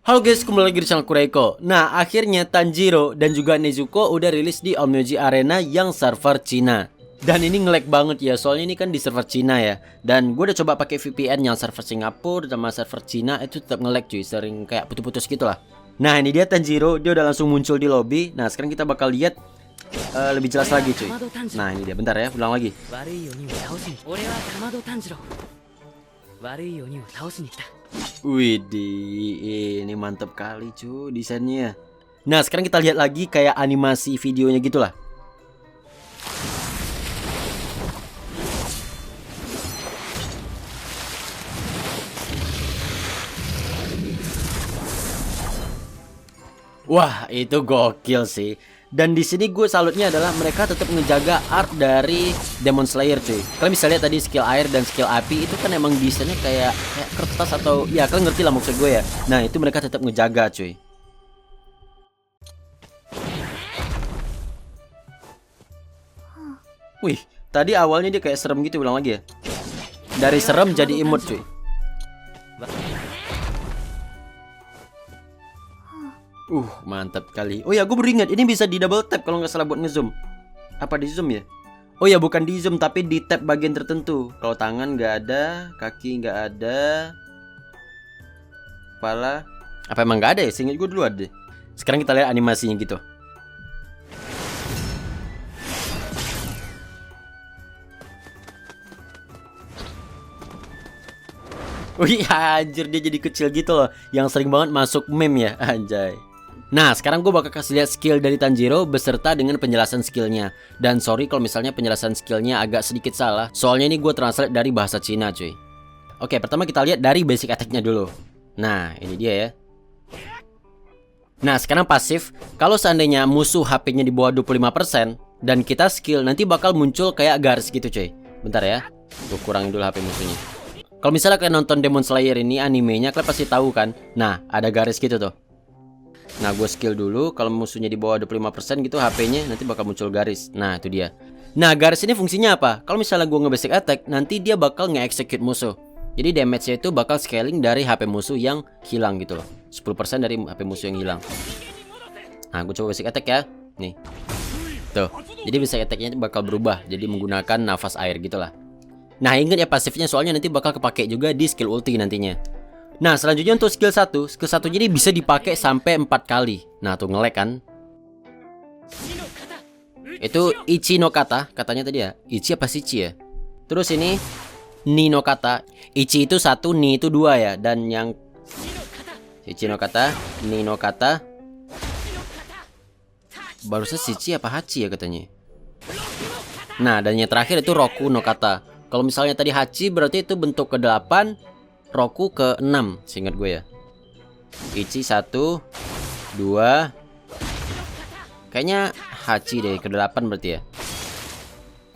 Halo guys, kembali lagi di channel Kureiko. Nah, akhirnya Tanjiro dan juga Nezuko udah rilis di Onmyoji Arena yang server Cina. Dan ini nge-lag banget ya, soalnya ini kan di server Cina ya. Dan gue udah coba pakai VPN yang server Singapura sama server Cina, itu tetap nge-lag cuy, sering kayak putus-putus gitu lah. Nah, ini dia Tanjiro, dia udah langsung muncul di lobby. Nah, sekarang kita bakal lihat lebih jelas lagi cuy. Nah, ini dia, bentar ya, ulang lagi. Widih, ini mantep kali cuy desainnya. Nah, sekarang kita lihat lagi kayak animasi videonya gitulah. Wah, itu gokil sih. Dan di sini gue salutnya adalah mereka tetap ngejaga art dari Demon Slayer cuy. Kalian bisa lihat tadi skill air dan skill api itu kan emang desainnya kayak kertas atau ya kalian ngerti lah maksud gue ya. Nah, itu mereka tetap ngejaga cuy. Wih, tadi awalnya dia kayak serem gitu, ulang lagi ya. Dari serem jadi imut cuy. Mantap kali. Oh ya, gue beringat ini bisa di double tap kalau nggak salah buat ngezoom. Apa di zoom ya? Oh ya, bukan di zoom tapi di tap bagian tertentu. Kalau tangan nggak ada, kaki nggak ada, kepala. Apa emang nggak ada ya? Seingat gue dulu ada. Sekarang kita lihat animasinya gitu. Wih, anjir dia jadi kecil gitu loh. Yang sering banget masuk meme ya, anjay. Nah, sekarang gue bakal kasih lihat skill dari Tanjiro beserta dengan penjelasan skillnya. Dan sorry kalau misalnya penjelasan skillnya agak sedikit salah, soalnya ini gue translate dari bahasa Cina cuy. Oke, pertama kita lihat dari basic attack-nya dulu. Nah, ini dia ya. Nah, sekarang pasif. Kalau seandainya musuh HP-nya di bawah 25% dan kita skill, nanti bakal muncul kayak garis gitu cuy. Bentar ya, gue kurangin dulu HP musuhnya. Kalau misalnya kalian nonton Demon Slayer ini animenya, kalian pasti tahu kan. Nah, ada garis gitu tuh. Nah, gue skill dulu. Kalau musuhnya di bawah 25% gitu HP-nya, nanti bakal muncul garis. Nah, itu dia. Nah, garis ini fungsinya apa? Kalau misalnya gue nge-basic attack, nanti dia bakal nge-execute musuh. Jadi damage-nya itu bakal scaling dari HP musuh yang hilang gitu loh. 10% dari HP musuh yang hilang. Nah, gue coba basic attack ya. Nih. Tuh. Jadi basic attack-nya bakal berubah. Jadi menggunakan nafas air gitu lah. Nah, ingat ya pasifnya, soalnya nanti bakal kepake juga di skill ulti nantinya. Nah, selanjutnya untuk skill 1. Skill 1 jadi bisa dipakai sampai 4 kali. Nah, tuh nge-lag kan. Itu Ichi no Kata katanya tadi ya. Ichi apa Shichi ya? Terus ini Ni no Kata. Ichi itu 1, Ni itu 2 ya. Dan yang Ichi no Kata, Ni no Kata. Barusan Shichi apa Hachi ya katanya. Nah, dan yang terakhir itu Roku no Kata. Kalau misalnya tadi Hachi berarti itu bentuk ke-8, Roku ke-6, seingat gue ya. Ichi 1, 2. Kayaknya Hachi deh, ke-8 berarti ya.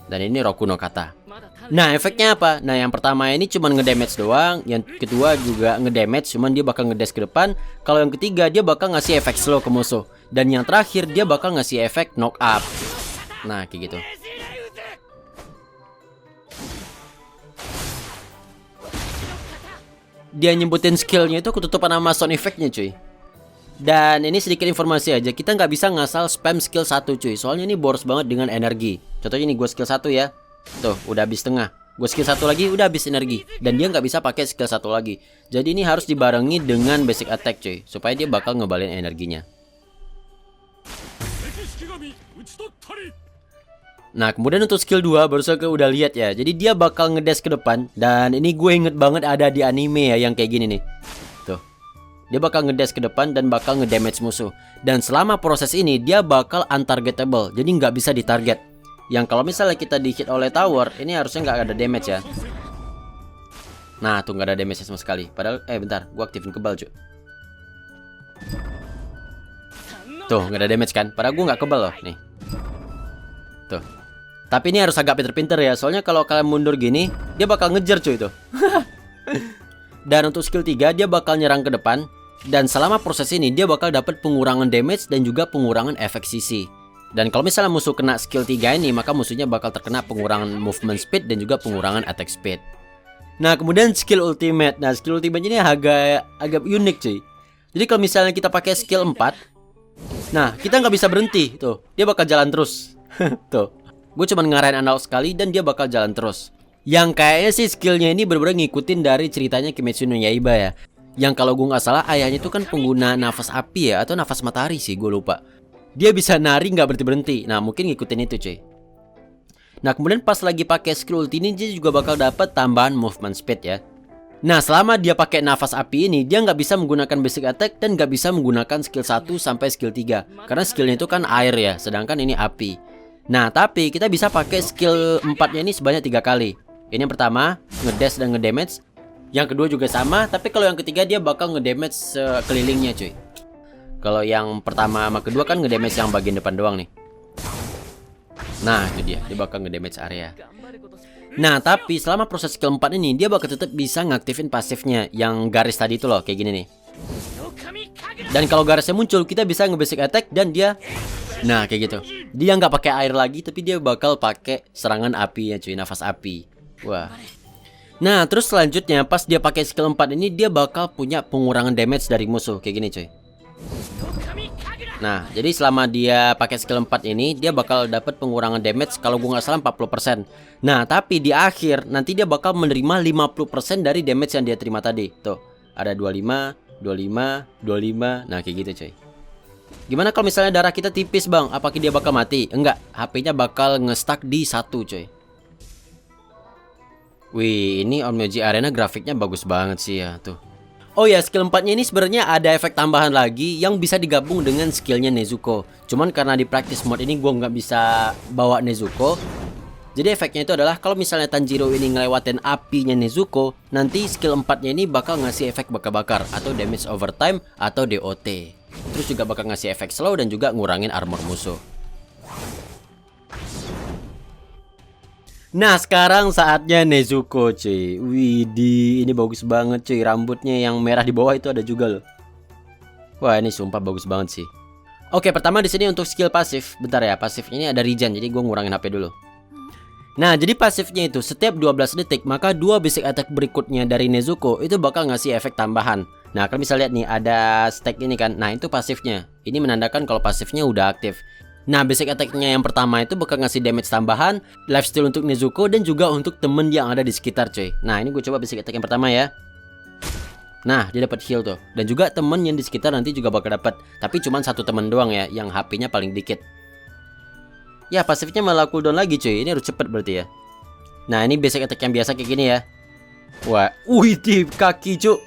Dan ini Roku no Kata. Nah, efeknya apa? Nah, yang pertama ini cuma ngedamage doang. Yang kedua juga ngedamage, cuman dia bakal ngedash ke depan. Kalau yang ketiga dia bakal ngasih efek slow ke musuh. Dan yang terakhir dia bakal ngasih efek knock up. Nah, kayak gitu. Dia nyebutin skillnya itu ketutupan sama sound effectnya cuy. Dan ini sedikit informasi aja, kita nggak bisa ngasal spam skill 1 cuy. Soalnya ini boros banget dengan energi. Contohnya ini gue skill 1 ya. Tuh udah habis setengah. Gue skill 1 lagi udah habis energi. Dan dia nggak bisa pakai skill 1 lagi. Jadi ini harus dibarengi dengan basic attack cuy, supaya dia bakal ngebalin energinya. Nah, kemudian untuk skill 2 baru saja udah lihat ya. Jadi dia bakal ngedash ke depan. Dan ini gue inget banget ada di anime ya, yang kayak gini nih. Tuh. Dia bakal ngedash ke depan dan bakal ngedamage musuh. Dan selama proses ini dia bakal untargetable. Jadi nggak bisa ditarget. Yang kalau misalnya kita di hit oleh tower, ini harusnya nggak ada damage ya. Nah, tuh nggak ada damage sama sekali. Padahal, bentar, gue aktifin kebal cuy. Tuh nggak ada damage kan. Padahal gue nggak kebal loh, nih. Tuh. Tapi ini harus agak pinter-pinter ya. Soalnya kalau kalian mundur gini, dia bakal ngejar cuy tuh. Dan untuk skill 3 dia bakal nyerang ke depan. Dan selama proses ini dia bakal dapat pengurangan damage dan juga pengurangan efek CC. Dan kalau misalnya musuh kena skill 3 ini, maka musuhnya bakal terkena pengurangan movement speed dan juga pengurangan attack speed. Nah, kemudian skill ultimate. Nah, skill ultimate ini agak unik cuy. Jadi kalau misalnya kita pakai skill 4, nah kita nggak bisa berhenti tuh, dia bakal jalan terus. Tuh, gue cuman ngarahin analog sekali dan dia bakal jalan terus. Yang kayaknya sih skillnya ini bener-bener ngikutin dari ceritanya Kimetsu no Yaiba ya. Yang kalau gue nggak salah ayahnya itu kan pengguna nafas api ya, atau nafas matahari sih, gue lupa. Dia bisa nari nggak berhenti-berhenti. Nah mungkin ngikutin itu cuy. Nah kemudian pas lagi pakai skill ulti ini dia juga bakal dapat tambahan movement speed ya. Nah selama dia pakai nafas api ini dia nggak bisa menggunakan basic attack dan nggak bisa menggunakan skill 1 sampai skill 3. Karena skillnya itu kan air ya, sedangkan ini api. Nah tapi kita bisa pakai skill 4-nya ini sebanyak 3 kali. Ini yang pertama, ngedash dan ngedamage. Yang kedua juga sama, tapi kalau yang ketiga dia bakal ngedamage sekelilingnya cuy. Kalau yang pertama sama kedua kan ngedamage yang bagian depan doang nih. Nah itu dia bakal ngedamage area. Nah tapi selama proses skill 4 ini dia bakal tetap bisa ngaktifin pasifnya, yang garis tadi itu loh, kayak gini nih. Dan kalau garisnya muncul kita bisa nge-basic attack dan dia, nah kayak gitu. Dia nggak pakai air lagi tapi dia bakal pakai serangan api ya cuy, nafas api. Wah. Nah terus selanjutnya pas dia pakai skill 4 ini dia bakal punya pengurangan damage dari musuh kayak gini cuy. Nah jadi selama dia pakai skill 4 ini dia bakal dapat pengurangan damage kalau gue nggak salah 40%. Nah tapi di akhir nanti dia bakal menerima 50% dari damage yang dia terima tadi. Tuh ada 25, 25, 25. Nah kayak gitu cuy. Gimana kalau misalnya darah kita tipis bang, apakah dia bakal mati? Enggak, HP-nya bakal nge-stuck di 1 cuy. Wih, ini Onmyoji Arena grafiknya bagus banget sih ya, tuh. Oh ya, skill 4-nya ini sebenarnya ada efek tambahan lagi yang bisa digabung dengan skillnya Nezuko. Cuman karena di practice mode ini gue nggak bisa bawa Nezuko. Jadi efeknya itu adalah kalau misalnya Tanjiro ini ngelewatin apinya Nezuko, nanti skill 4-nya ini bakal ngasih efek bakar-bakar atau damage overtime atau DOT. Terus juga bakal ngasih efek slow dan juga ngurangin armor musuh. Nah sekarang saatnya Nezuko cuy. Widih, ini bagus banget cuy. Rambutnya yang merah di bawah itu ada juga loh. Wah ini sumpah bagus banget sih. Oke pertama di sini untuk skill pasif. Bentar ya, pasifnya ini ada regen, jadi gue ngurangin HP dulu. Nah jadi pasifnya itu setiap 12 detik maka 2 basic attack berikutnya dari Nezuko itu bakal ngasih efek tambahan. Nah kalau bisa lihat nih ada stack ini kan. Nah itu pasifnya. Ini menandakan kalau pasifnya udah aktif. Nah basic attack-nya yang pertama itu bakal ngasih damage tambahan, lifesteal untuk Nezuko dan juga untuk temen yang ada di sekitar cuy. Nah ini gue coba basic attack yang pertama ya. Nah dia dapat heal tuh. Dan juga temen yang di sekitar nanti juga bakal dapat. Tapi cuma satu temen doang ya, yang HP-nya paling dikit. Ya pasifnya malah cooldown lagi cuy. Ini harus cepet berarti ya. Nah ini basic attack yang biasa kayak gini ya. Wah, wih kaki cuy.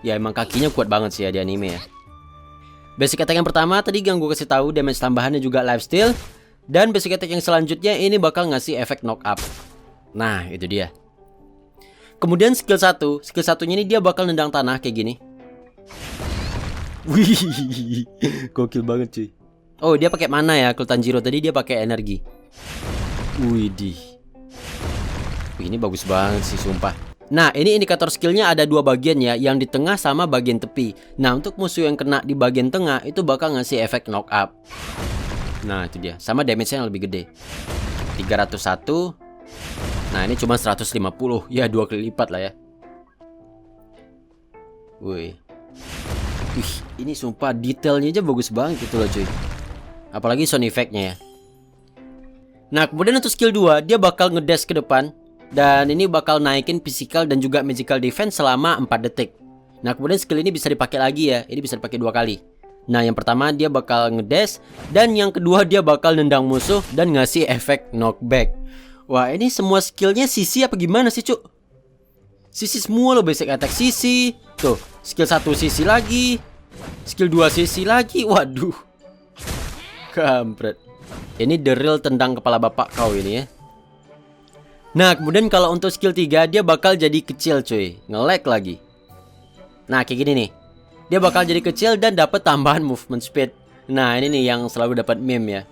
Ya emang kakinya kuat banget sih ya di anime ya. Basic attack yang pertama tadi yang gue kasih tahu damage tambahannya juga lifesteal. Dan basic attack yang selanjutnya ini bakal ngasih efek knock up. Nah itu dia. Kemudian skill 1, skill satunya ini dia bakal nendang tanah kayak gini. Wih, gokil banget cuy. Oh dia pakai mana ya? Kalau Tanjiro tadi dia pakai energi. Widih. Wih ini bagus banget sih sumpah. Nah ini indikator skillnya ada 2 bagian ya, yang di tengah sama bagian tepi. Nah untuk musuh yang kena di bagian tengah itu bakal ngasih efek knock up. Nah itu dia, sama damage-nya yang lebih gede 301. Nah ini cuma 150, ya 2 kali lipat lah ya. Wih, ini sumpah detailnya aja bagus banget gitu loh cuy. Apalagi sound effect-nya ya. Nah kemudian untuk skill 2 dia bakal ngedash ke depan. Dan ini bakal naikin physical dan juga magical defense selama 4 detik. Nah kemudian skill ini bisa dipakai lagi ya. Ini bisa dipakai 2 kali. Nah yang pertama dia bakal ngedash. Dan yang kedua dia bakal nendang musuh dan ngasih efek knockback. Wah ini semua skillnya sisi apa gimana sih cuk? Sisi semua loh, basic attack sisi. Tuh skill 1 sisi lagi, skill 2 sisi lagi. Waduh, kampret. Ini the real tendang kepala bapak kau ini ya. Nah kemudian kalau untuk skill 3 dia bakal jadi kecil cuy, nge-lag lagi. Nah kayak gini nih, dia bakal jadi kecil dan dapat tambahan movement speed. Nah ini nih yang selalu dapat meme ya.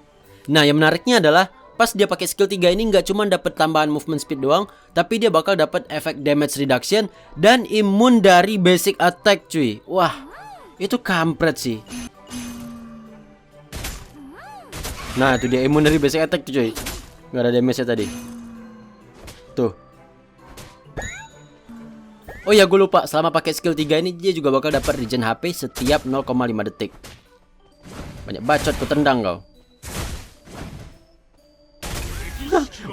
Nah yang menariknya adalah pas dia pakai skill 3 ini nggak cuma dapat tambahan movement speed doang, tapi dia bakal dapat efek damage reduction dan imun dari basic attack cuy. Wah itu kampret sih. Nah itu dia imun dari basic attack tuh cuy, nggak ada damage nya tadi. Tuh. Oh ya, gue lupa, selama pakai skill 3 ini dia juga bakal dapat regen HP setiap 0,5 detik. Banyak bacot, ku tendang kau.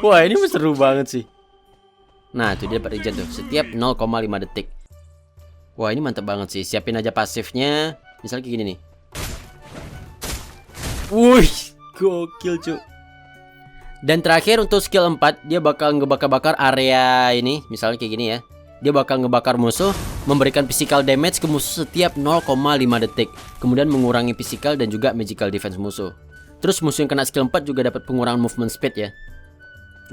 Wah, ini seru banget sih. Nah, itu dia dapat regen tuh setiap 0,5 detik. Wah, ini mantep banget sih. Siapin aja pasifnya. Misalnya kayak gini nih. Wih, gokil cu. Dan terakhir untuk skill 4, dia bakal ngebakar-bakar area ini. Misalnya kayak gini ya. Dia bakal ngebakar musuh, memberikan physical damage ke musuh setiap 0,5 detik. Kemudian mengurangi physical dan juga magical defense musuh. Terus musuh yang kena skill 4 juga dapat pengurangan movement speed ya.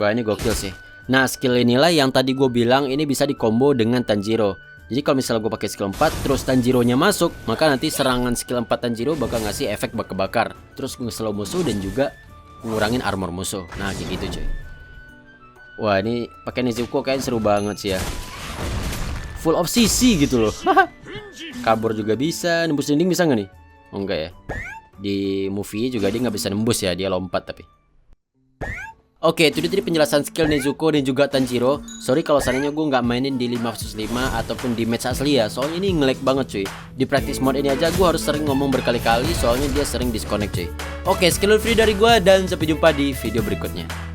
Wah, ini gokil sih. Nah, skill inilah yang tadi gue bilang ini bisa dikombo dengan Tanjiro. Jadi kalau misalnya gue pakai skill 4 terus Tanjiro-nya masuk, maka nanti serangan skill 4 Tanjiro bakal ngasih efek bakar-bakar. Terus nge-slow musuh dan juga ngurangin armor musuh. Nah, kayak gitu cuy. Wah, ini pakai Nezuko kayaknya seru banget sih ya. Full of CC gitu loh. Kabur juga bisa, nembus dinding bisa nggak nih? Oh enggak ya. Di movie juga dia nggak bisa nembus ya, dia lompat tapi. Oke, itu dia tadi penjelasan skill Nezuko dan juga Tanjiro. Sorry kalau seandainya gue nggak mainin di 5 vs 5 ataupun di match asli ya. Soalnya ini nge-lag banget cuy. Di practice mode ini aja gue harus sering ngomong berkali-kali soalnya dia sering disconnect cuy. Oke, skill free dari gue dan sampai jumpa di video berikutnya.